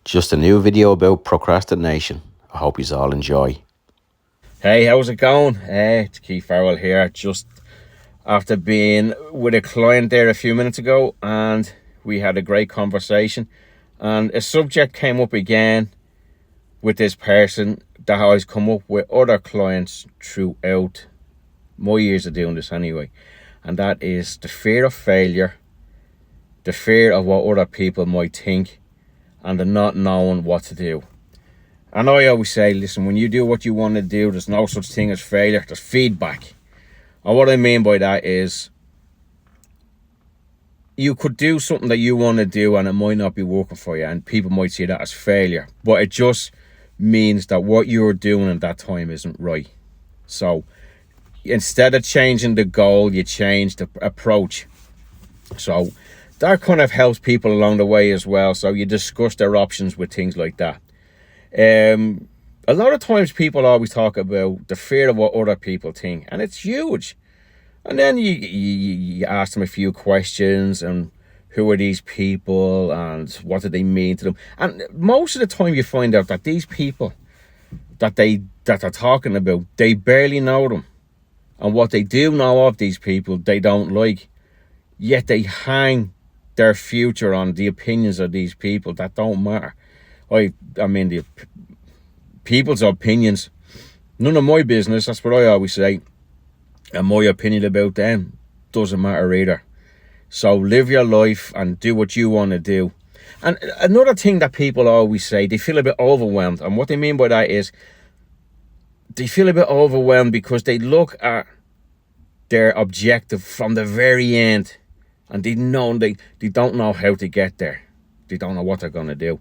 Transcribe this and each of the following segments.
Just a new video about procrastination. I hope you all enjoy. Hey, how's it going? It's 𝗃𝗵𝗶𝗀 here. Just after being with a client there a few minutes ago, and we had a great conversation, and a subject came up again with this person that has come up with other clients throughout my years of doing this anyway, and that is the fear of failure, the fear of what other people might think, and the not knowing what to do. And I always say, listen, when you do what you want to do, there's no such thing as failure, there's feedback. And what I mean by that is, you could do something that you want to do and it might not be working for you, and people might see that as failure, but it just means that what you're doing at that time isn't right. So instead of changing the goal, you change the approach. So that kind of helps people along the way as well. So you discuss their options with things like that. A lot of times people always talk about the fear of what other people think, and it's huge. And then you ask them a few questions, and who are these people and what do they mean to them? And most of the time you find out that these people that they're talking about, they barely know them. And what they do know of these people, they don't like. Yet they hang their future on the opinions of these people that don't matter. I mean, the people's opinions, none of my business, that's what I always say. And my opinion about them doesn't matter either. So live your life and do what you want to do. And another thing that people always say, they feel a bit overwhelmed. And what they mean by that is, they feel a bit overwhelmed because they look at their objective from the very end, and they don't know how to get there. They don't know what they're going to do.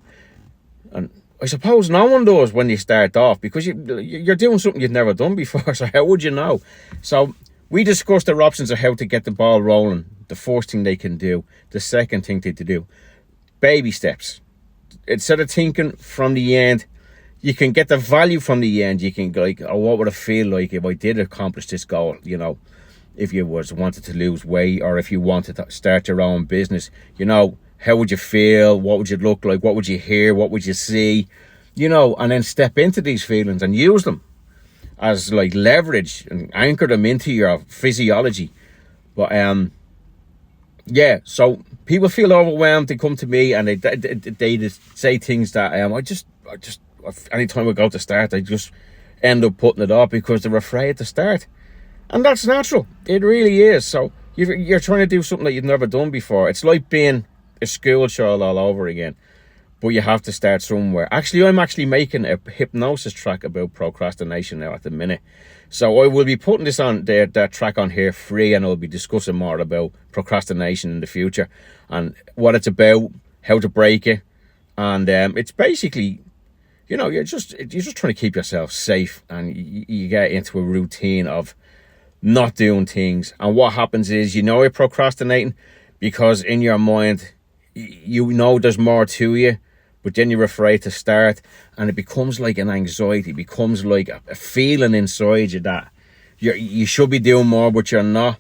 And I suppose no one does when you start off, because you're doing something you've never done before, so how would you know? So we discussed their options of how to get the ball rolling. The first thing they can do, the second thing to do, baby steps. Instead of thinking from the end, you can get the value from the end. You can go like, oh, what would it feel like if I did accomplish this goal? You know, if you wanted to lose weight, or if you wanted to start your own business, you know, how would you feel? What would you look like? What would you hear? What would you see? You know, and then step into these feelings and use them as like leverage and anchor them into your physiology. But yeah, so people feel overwhelmed. They come to me and they just say things that I just anytime I go to start, I just end up putting it off because they're afraid to start. And that's natural. It really is. So you're trying to do something that you've never done before. It's like being a school child all over again. But you have to start somewhere. Actually, I'm actually making a hypnosis track about procrastination now at the minute. So I will be putting this on that track on here free, and I'll be discussing more about procrastination in the future and what it's about, how to break it. And it's basically, you know, you're just trying to keep yourself safe, and you get into a routine of not doing things. And what happens is, you know, you're procrastinating because in your mind, you know there's more to you, but then you're afraid to start, and it becomes like an anxiety. It becomes like a feeling inside you that you should be doing more, but you're not.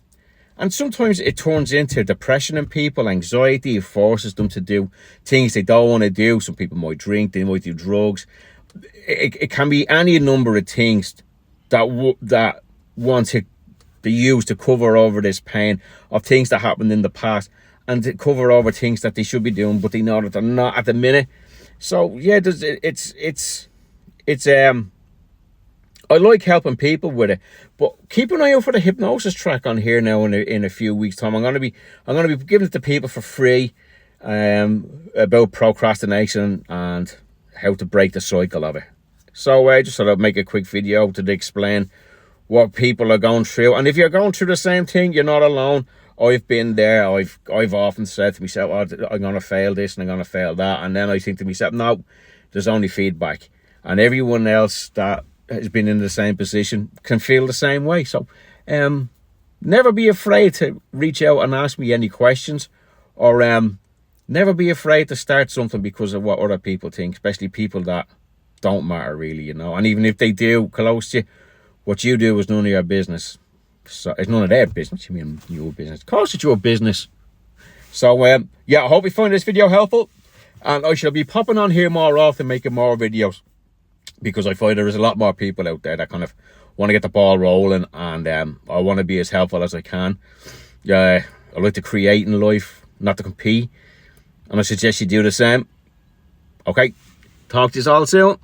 And sometimes it turns into depression in people, anxiety. It forces them to do things they don't want to do. Some people might drink, they might do drugs. It can be any number of things that want to be used to cover over this pain of things that happened in the past, and to cover over things that they should be doing, but they know that they're not at the minute. So yeah, it's I like helping people with it, but keep an eye out for the hypnosis track on here now in a few weeks' time. I'm gonna be giving it to people for free, about procrastination and how to break the cycle of it. So I just thought I'd make a quick video to explain what people are going through, and if you're going through the same thing, you're not alone. I've been there. I've often said to myself, oh, I'm going to fail this and I'm going to fail that. And then I think to myself, no, there's only feedback. And everyone else that has been in the same position can feel the same way. So never be afraid to reach out and ask me any questions, or never be afraid to start something because of what other people think, especially people that don't matter really, you know. And even if they do close to you, what you do is none of your business. So it's none of their business. You mean your business? Of course it's your business. So yeah, I hope you find this video helpful. And I shall be popping on here more often, making more videos, because I find there is a lot more people out there that kind of want to get the ball rolling, and I want to be as helpful as I can. I like to create in life, not to compete, and I suggest you do the same. Okay, talk to you all soon.